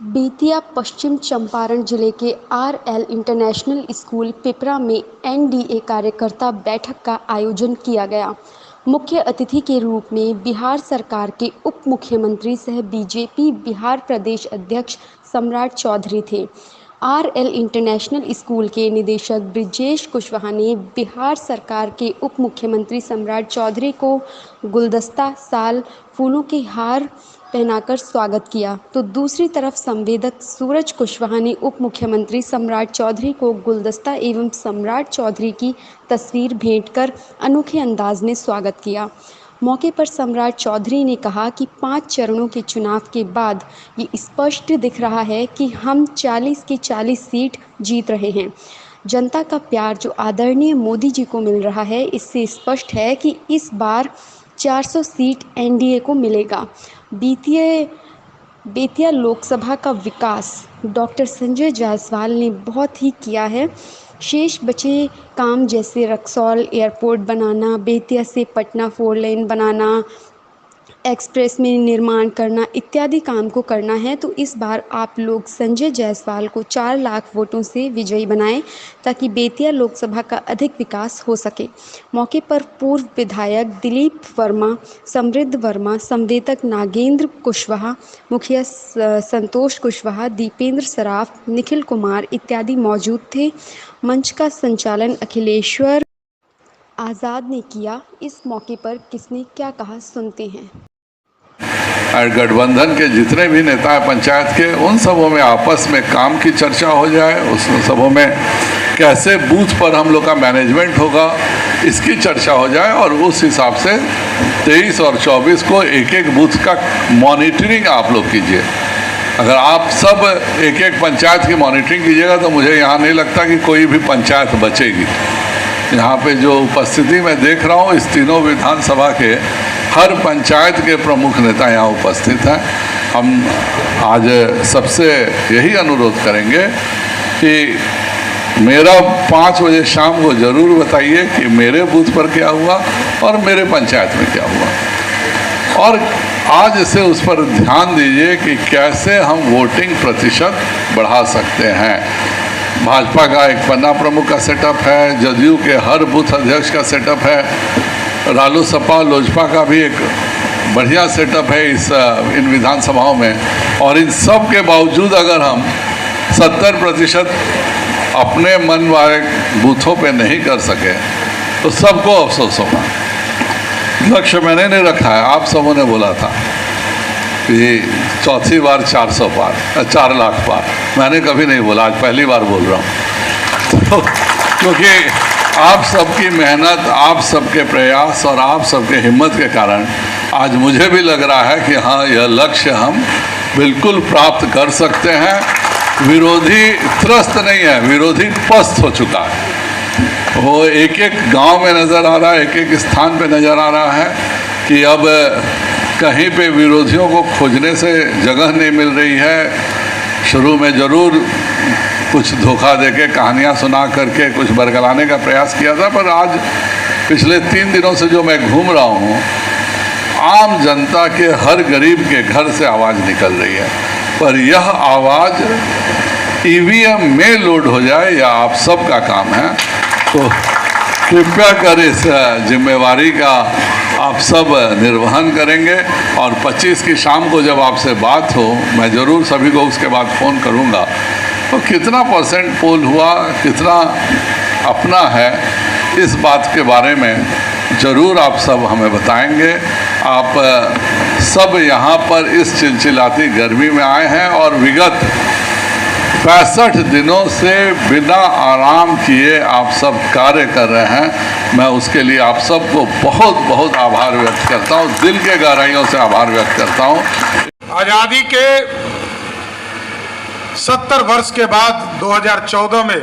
बेतिया पश्चिम चंपारण जिले के RL international school Pipra में एनडीए कार्यकर्ता बैठक का आयोजन किया गया। मुख्य अतिथि के रूप में बिहार सरकार के उप मुख्यमंत्री सह बीजेपी बिहार प्रदेश अध्यक्ष सम्राट चौधरी थे। आरएल इंटरनेशनल स्कूल के निदेशक ब्रिजेश कुशवाहा ने बिहार सरकार के उप मुख्यमंत्री सम्राट चौधरी को गुलदस्ता, शाल, फूलों के हार पहनाकर स्वागत किया, तो दूसरी तरफ संवेदक सूरज कुशवाहा ने उप मुख्यमंत्री सम्राट चौधरी को गुलदस्ता एवं सम्राट चौधरी की तस्वीर भेंट कर अनोखे अंदाज में स्वागत किया। मौके पर सम्राट चौधरी ने कहा कि 5 चरणों के चुनाव के बाद ये स्पष्ट दिख रहा है कि हम 40 की 40 सीट जीत रहे हैं। जनता का प्यार जो आदरणीय मोदी जी को मिल रहा है, इससे स्पष्ट है कि इस बार 400 सीट एनडीए को मिलेगा। बेतिया लोकसभा का विकास डॉक्टर संजय जायसवाल ने बहुत ही किया है। शेष बचे काम जैसे रक्सौल एयरपोर्ट बनाना, बेतिया से पटना 4 लेन बनाना, एक्सप्रेस में निर्माण करना इत्यादि काम को करना है, तो इस बार आप लोग संजय जायसवाल को 4 लाख वोटों से विजयी बनाएं ताकि बेतिया लोकसभा का अधिक विकास हो सके। मौके पर पूर्व विधायक दिलीप वर्मा, समृद्ध वर्मा, संवेदक नागेंद्र कुशवाहा, मुखिया संतोष कुशवाहा, दीपेंद्र सराफ, निखिल कुमार इत्यादि मौजूद थे। मंच का संचालन अखिलेश्वर आज़ाद ने किया। इस मौके पर किसने क्या कहा, सुनते हैं। गठबंधन के जितने भी नेता हैं पंचायत के, उन सबों में आपस में काम की चर्चा हो जाए, उस सबों में कैसे बूथ पर हम लोग का मैनेजमेंट होगा इसकी चर्चा हो जाए, और उस हिसाब से 23 और 24 को एक एक बूथ का मॉनिटरिंग आप लोग कीजिए। अगर आप सब एक एक पंचायत की मॉनिटरिंग कीजिएगा तो मुझे यहाँ नहीं लगता कि कोई भी पंचायत बचेगी। यहाँ पे जो उपस्थिति मैं देख रहा हूँ, इस तीनों विधानसभा के हर पंचायत के प्रमुख नेता यहाँ उपस्थित हैं। हम आज सबसे यही अनुरोध करेंगे कि मेरा 5 बजे शाम को ज़रूर बताइए कि मेरे बूथ पर क्या हुआ और मेरे पंचायत में क्या हुआ, और आज से उस पर ध्यान दीजिए कि कैसे हम वोटिंग प्रतिशत बढ़ा सकते हैं। भाजपा का एक पन्ना प्रमुख का सेटअप है, जदयू के हर बूथ अध्यक्ष का सेटअप है, रालोसपा लोजपा का भी एक बढ़िया सेटअप है इन विधानसभाओं में, और इन सब के बावजूद अगर हम 70% अपने मन वाले बूथों पे नहीं कर सके तो सबको अफसोस होगा। लक्ष्य मैंने नहीं रखा है, आप सबों ने बोला था कि चौथी बार 400 पार, 4 लाख पार। मैंने कभी नहीं बोला, आज पहली बार बोल रहा हूँ। तो क्योंकि आप सबकी मेहनत, आप सबके प्रयास और आप सबके हिम्मत के कारण आज मुझे भी लग रहा है कि हाँ, यह लक्ष्य हम बिल्कुल प्राप्त कर सकते हैं। विरोधी त्रस्त नहीं है, विरोधी पस्त हो चुका है। वो एक एक गांव में नज़र आ रहा है, एक एक स्थान पे नज़र आ रहा है कि अब कहीं पे विरोधियों को खोजने से जगह नहीं मिल रही है। शुरू में ज़रूर कुछ धोखा देके कहानियाँ सुना करके कुछ बरगलाने का प्रयास किया था, पर आज पिछले 3 दिनों से जो मैं घूम रहा हूँ, आम जनता के हर गरीब के घर से आवाज़ निकल रही है। पर यह आवाज़ ईवीएम में लोड हो जाए या आप सब का काम है, तो कृपया कर इस जिम्मेवारी का आप सब निर्वहन करेंगे। और 25 की शाम को जब आपसे बात हो, मैं ज़रूर सभी को उसके बाद फ़ोन करूँगा, तो कितना % पोल हुआ, कितना अपना है, इस बात के बारे में ज़रूर आप सब हमें बताएंगे। आप सब यहाँ पर इस चिलचिलाती गर्मी में आए हैं और विगत 65 दिनों से बिना आराम किए आप सब कार्य कर रहे हैं। मैं उसके लिए आप सबको बहुत बहुत आभार व्यक्त करता हूँ, दिल के गहराइयों से आभार व्यक्त करता हूँ। आज़ादी के 70 वर्ष के बाद 2014 में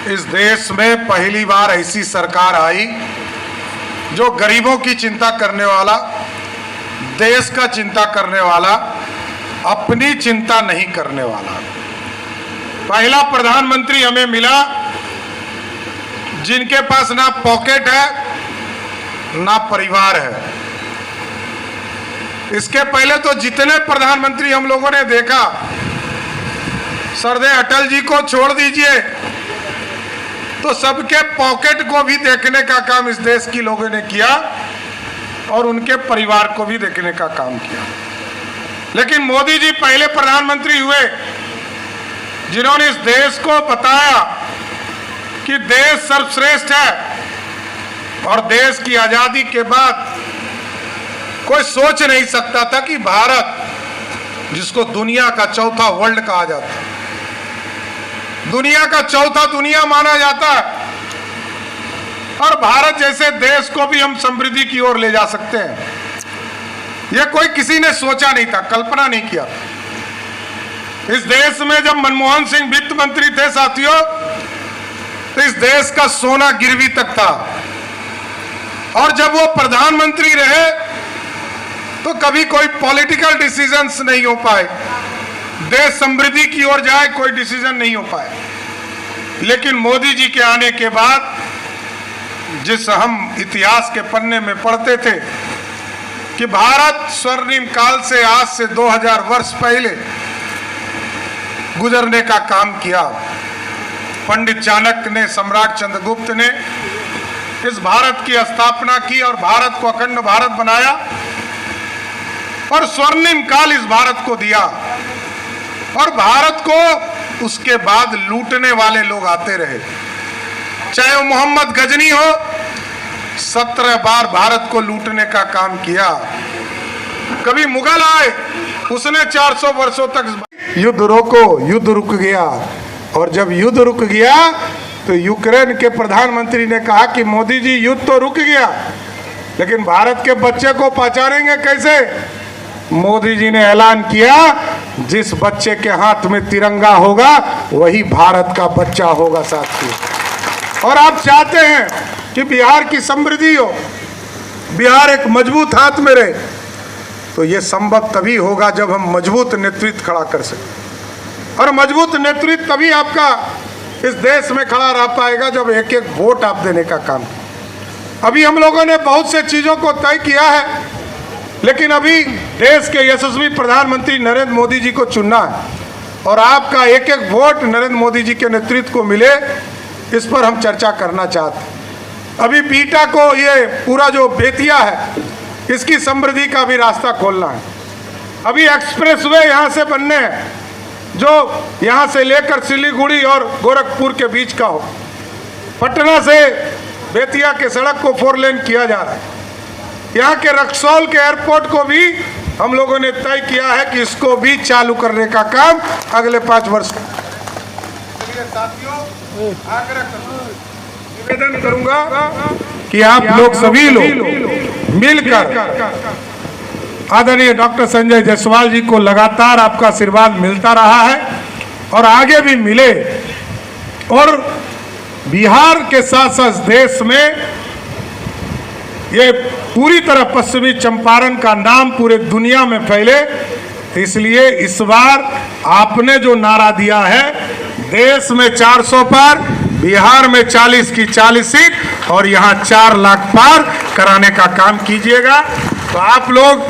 इस देश में पहली बार ऐसी सरकार आई जो गरीबों की चिंता करने वाला, देश का चिंता करने वाला, अपनी चिंता नहीं करने वाला। पहला प्रधानमंत्री हमें मिला जिनके पास ना पॉकेट है ना परिवार है। इसके पहले तो जितने प्रधानमंत्री हम लोगों ने देखा, सरदे अटल जी को छोड़ दीजिए, तो सबके पॉकेट को भी देखने का काम इस देश की लोगों ने किया और उनके परिवार को भी देखने का काम किया। लेकिन मोदी जी पहले प्रधानमंत्री हुए जिन्होंने इस देश को बताया कि देश सर्वश्रेष्ठ है, और देश की आजादी के बाद कोई सोच नहीं सकता था कि भारत, जिसको दुनिया का चौथा वर्ल्ड कहा जाता है, दुनिया का चौथा दुनिया माना जाता है, और भारत जैसे देश को भी हम समृद्धि की ओर ले जा सकते हैं, यह कोई किसी ने सोचा नहीं था, कल्पना नहीं किया। इस देश में जब मनमोहन सिंह वित्त मंत्री थे साथियों, तो इस देश का सोना गिरवी तक था, और जब वो प्रधानमंत्री रहे तो कभी कोई पॉलिटिकल डिसीजंस नहीं हो पाए, देश समृद्धि की ओर जाए कोई डिसीजन नहीं हो पाए। लेकिन मोदी जी के आने के बाद, जिस हम इतिहास के पन्ने में पढ़ते थे कि भारत स्वर्णिम काल से आज से 2000 वर्ष पहले गुजरने का काम किया। पंडित चाणक्य ने, सम्राट चंद्रगुप्त ने इस भारत की स्थापना की और भारत को अखंड भारत बनाया, और स्वर्णिम काल इस भारत को दिया। और भारत को उसके बाद लूटने वाले लोग आते रहे, चाहे वो मोहम्मद गजनी हो, 17 बार भारत को लूटने का काम किया। कभी मुगल आए, उसने 400 वर्षों तक युद्ध रोको, युद्ध रुक गया। और जब युद्ध रुक गया तो यूक्रेन के प्रधानमंत्री ने कहा कि मोदी जी युद्ध तो रुक गया, लेकिन भारत के बच्चे को पहचानेंगे कैसे? मोदी जी ने ऐलान किया, जिस बच्चे के हाथ में तिरंगा होगा वही भारत का बच्चा होगा साथियों। और आप चाहते हैं कि बिहार की समृद्धि हो, बिहार एक मजबूत हाथ में रहे, तो ये संभव तभी होगा जब हम मजबूत नेतृत्व खड़ा कर सकें। और मजबूत नेतृत्व तभी आपका इस देश में खड़ा रह पाएगा जब एक एक वोट आप देने का काम। अभी हम लोगों ने बहुत से चीज़ों को तय किया है, लेकिन अभी देश के यशस्वी प्रधानमंत्री नरेंद्र मोदी जी को चुनना है, और आपका एक एक वोट नरेंद्र मोदी जी के नेतृत्व को मिले, इस पर हम चर्चा करना चाहते हैं। अभी बीटा को, ये पूरा जो बेतिया है, इसकी समृद्धि का भी रास्ता खोलना है। अभी एक्सप्रेसवे यहाँ से बनने हैं, जो यहाँ से लेकर सिलीगुड़ी और गोरखपुर के बीच का हो। पटना से बेतिया के सड़क को 4 लेन किया जा रहा है। यहाँ के रक्सौल के एयरपोर्ट को भी हम लोगों ने तय किया है कि इसको भी चालू करने का काम अगले 5 वर्ष। साथियों, निवेदन करूंगा कि आप लोग सभी लोग मिलकर आदरणीय डॉक्टर संजय जायसवाल जी को लगातार आपका आशीर्वाद मिलता रहा है और आगे भी मिले, और बिहार के साथ साथ देश में ये पूरी तरह पश्चिमी चंपारण का नाम पूरे दुनिया में फैले। इसलिए इस बार आपने जो नारा दिया है, देश में 400 पार, बिहार में 40 की 40 सीट और यहाँ 4 लाख पार कराने का काम कीजिएगा। तो आप लोग